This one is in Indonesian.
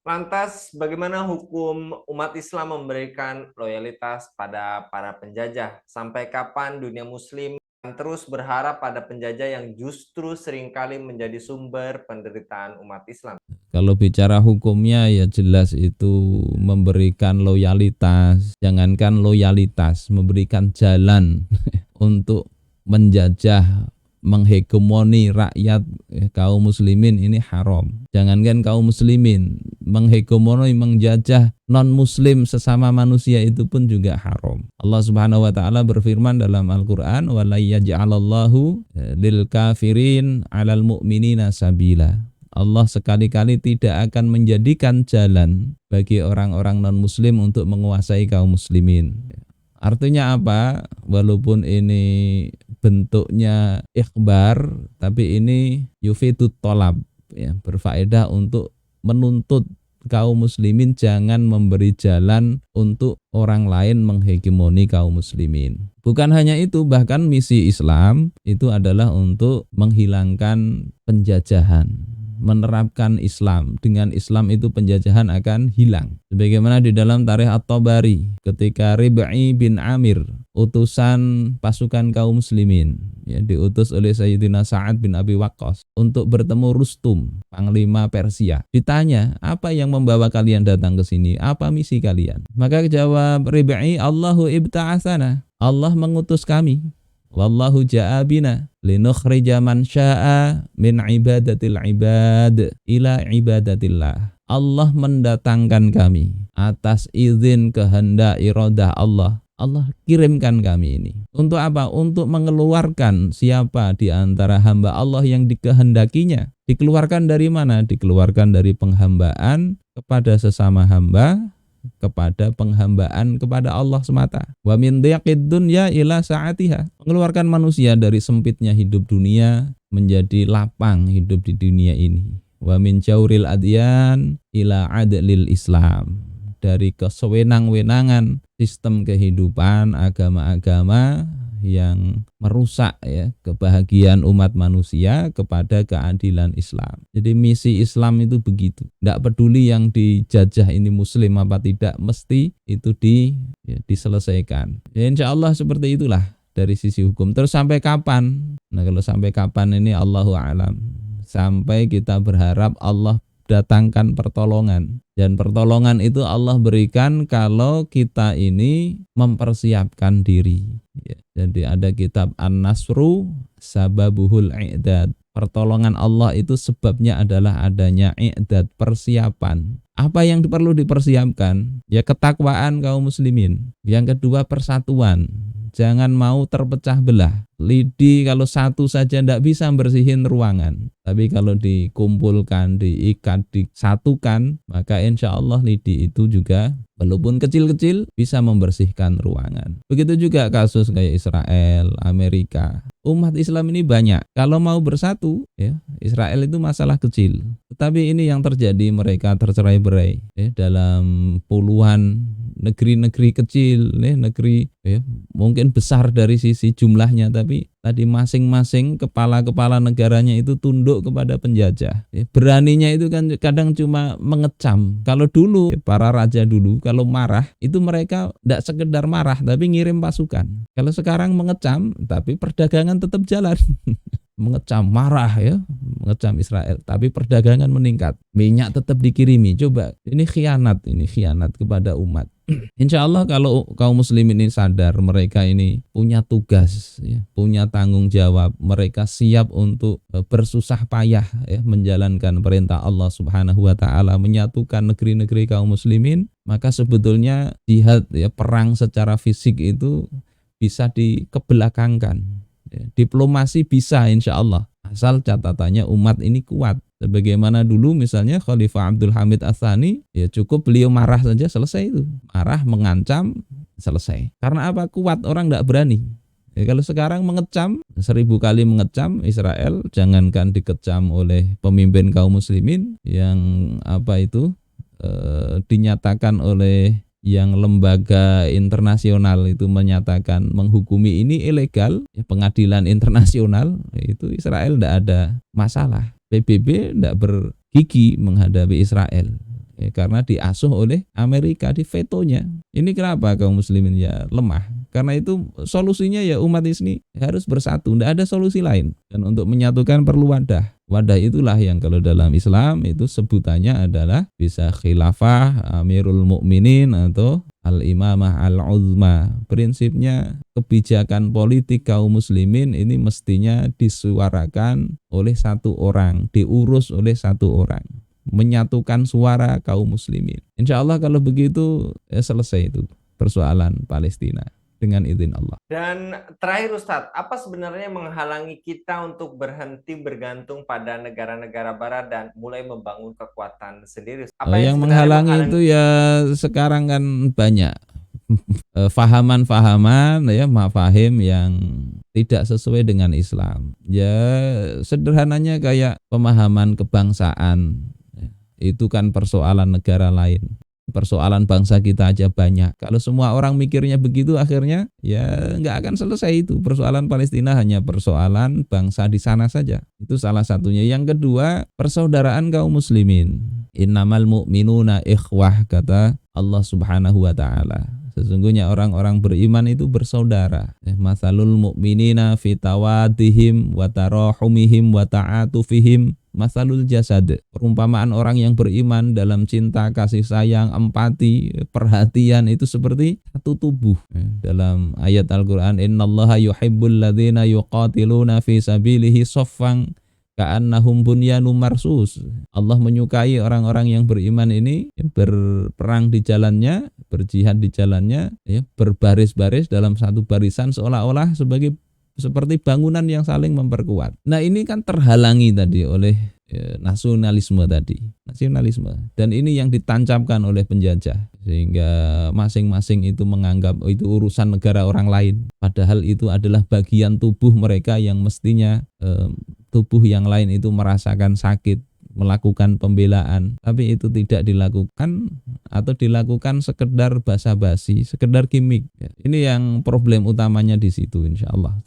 Lantas, bagaimana hukum umat Islam memberikan loyalitas pada para penjajah? Sampai kapan dunia Muslim akan terus berharap pada penjajah yang justru seringkali menjadi sumber penderitaan umat Islam? Kalau bicara hukumnya ya jelas itu memberikan loyalitas, jangankan loyalitas, memberikan jalan untuk menjajah, menghegemoni rakyat kaum muslimin ini haram. Jangankan kaum muslimin, menghegemoni, menjajah non muslim sesama manusia itu pun juga haram. Allah Subhanahu wa taala berfirman dalam Al-Qur'an, "Wa la yaj'alallahu lil kafirin 'alal mu'minina sabila." Allah sekali-kali tidak akan menjadikan jalan bagi orang-orang non-muslim untuk menguasai kaum muslimin. Artinya apa? Walaupun ini bentuknya ikhbar, tapi ini yufidut tolab, ya, berfaedah untuk menuntut kaum muslimin jangan memberi jalan untuk orang lain menghegemoni kaum muslimin. Bukan hanya itu, bahkan misi Islam itu adalah untuk menghilangkan penjajahan, menerapkan Islam. Dengan Islam itu penjajahan akan hilang. Sebagaimana di dalam Tarikh At-Tabari ketika Rib'i bin Amir, utusan pasukan kaum muslimin, ya, diutus oleh Sayyidina Sa'ad bin Abi Waqqas untuk bertemu Rustum, panglima Persia. Ditanya, apa yang membawa kalian datang ke sini? Apa misi kalian? Maka jawab Rib'i, Allahu ibta'atsana. Allah mengutus kami. Wallahu ja'a bina linukhrija man sya'a min ibadatil ibad ila ibadatillah. Allah mendatangkan kami atas izin kehendak iradah Allah. Allah kirimkan kami ini. Untuk apa? Untuk mengeluarkan siapa di antara hamba Allah yang dikehendakinya. Dikeluarkan dari mana? Dikeluarkan dari penghambaan kepada sesama hamba, kepada penghambaan kepada Allah semata. Wa min dhiqid dunya ila sa'atiha. Mengeluarkan manusia dari sempitnya hidup dunia menjadi lapang hidup di dunia ini. Wa min jauril adyan ila adlil Islam. Dari kesewenang-wenangan sistem kehidupan agama-agama yang merusak, ya, kebahagiaan umat manusia kepada keadilan Islam. Jadi misi Islam itu begitu. Tidak peduli yang dijajah ini muslim apa tidak, mesti itu diselesaikan. Ya, insya Allah seperti itulah dari sisi hukum. Terus sampai kapan? Nah, kalau sampai kapan ini Allahu a'lam. Sampai kita berharap Allah datangkan pertolongan. Dan pertolongan itu Allah berikan kalau kita ini mempersiapkan diri. Ya, jadi ada kitab An-Nasru Sababuhul I'dad. Pertolongan Allah itu sebabnya adalah adanya i'dad, persiapan. Apa yang perlu dipersiapkan? Ya, ketakwaan kaum muslimin. Yang kedua, persatuan. Jangan mau terpecah belah. Lidi kalau satu saja tidak bisa bersihin ruangan. Tapi kalau dikumpulkan, diikat, disatukan, maka insya Allah lidi itu juga walaupun kecil-kecil bisa membersihkan ruangan. Begitu juga kasus kayak Israel, Amerika. Umat Islam ini banyak. Kalau mau bersatu, ya, Israel itu masalah kecil. Tetapi ini yang terjadi, mereka tercerai-berai, ya, dalam puluhan negeri-negeri kecil, ya, negeri, ya, mungkin besar dari sisi jumlahnya, tapi tadi masing-masing kepala-kepala negaranya itu tunduk kepada penjajah. Beraninya itu kan kadang cuma mengecam. Kalau dulu para raja dulu kalau marah itu mereka tidak sekedar marah tapi ngirim pasukan. Kalau sekarang mengecam tapi perdagangan tetap jalan. Mengecam, marah, ya, mengecam Israel, tapi perdagangan meningkat, minyak tetap dikirimi. Coba, ini khianat kepada umat. Insya Allah kalau kaum muslimin ini sadar mereka ini punya tugas, ya, punya tanggung jawab, mereka siap untuk bersusah payah, ya, menjalankan perintah Allah Subhanahu wa taala, menyatukan negeri-negeri kaum muslimin, maka sebetulnya jihad, ya, perang secara fisik itu bisa dikebelakangkan. Diplomasi bisa insya Allah, asal catatannya umat ini kuat. Sebagaimana dulu misalnya Khalifah Abdul Hamid Ats-Tsani, ya cukup beliau marah saja selesai itu. Marah, mengancam, selesai. Karena apa? Kuat, orang tidak berani. Ya, kalau sekarang mengecam, 1000 kali mengecam Israel, jangankan dikecam oleh pemimpin kaum muslimin yang dinyatakan oleh yang lembaga internasional itu menyatakan menghukumi ini ilegal, ya, pengadilan internasional itu Israel tidak ada masalah. PBB tidak bergigi menghadapi Israel. karena diasuh oleh Amerika, di vetonya. Ini kenapa kaum muslimin ya lemah? Karena itu solusinya ya umat ini harus bersatu, tidak ada solusi lain. Dan untuk menyatukan perlu wadah. Wadah itulah yang kalau dalam Islam itu sebutannya adalah bisa khilafah, amirul mukminin atau al-imamah al-uzma. Prinsipnya kebijakan politik kaum muslimin ini mestinya disuarakan oleh satu orang, diurus oleh satu orang, menyatukan suara kaum muslimin. Insya Allah kalau begitu ya selesai itu persoalan Palestina dengan izin Allah. Dan terakhir Ustadz, apa sebenarnya menghalangi kita untuk berhenti bergantung pada negara-negara barat dan mulai membangun kekuatan sendiri? Apa Yang sebenarnya menghalangi itu ya sekarang kan banyak fahaman-fahaman ya, mafahim yang tidak sesuai dengan Islam. Ya sederhananya kayak pemahaman kebangsaan, itu kan persoalan negara lain. Persoalan bangsa kita aja banyak. Kalau semua orang mikirnya begitu, akhirnya ya nggak akan selesai itu. Persoalan Palestina hanya persoalan bangsa di sana saja. Itu salah satunya. Yang kedua, persaudaraan kaum muslimin. Innamal mu'minuna ikhwah, kata Allah Subhanahu wa taala. Sesungguhnya orang-orang beriman itu bersaudara. Matsalul mu'minina fi tawadihim wa tarahumihim wa ta'atufihim masalul jasad. Perumpamaan orang yang beriman dalam cinta, kasih sayang, empati, perhatian itu seperti satu tubuh. Dalam ayat Al-Qur'an, innallaha yuhibbul ladzina yuqatiluna fi sabilihi shaffan ka'annahum bunyanun marsus. Allah menyukai orang-orang yang beriman ini berperang di jalannya, berjihad di jalannya, ya, berbaris-baris dalam satu barisan seolah-olah seperti bangunan yang saling memperkuat. Nah ini kan terhalangi tadi oleh nasionalisme dan ini yang ditancapkan oleh penjajah sehingga masing-masing itu menganggap itu urusan negara orang lain, padahal itu adalah bagian tubuh mereka yang mestinya tubuh yang lain itu merasakan sakit, melakukan pembelaan, tapi itu tidak dilakukan atau dilakukan sekedar basa-basi, sekedar gimmick. Ini yang problem utamanya di situ, insya Allah.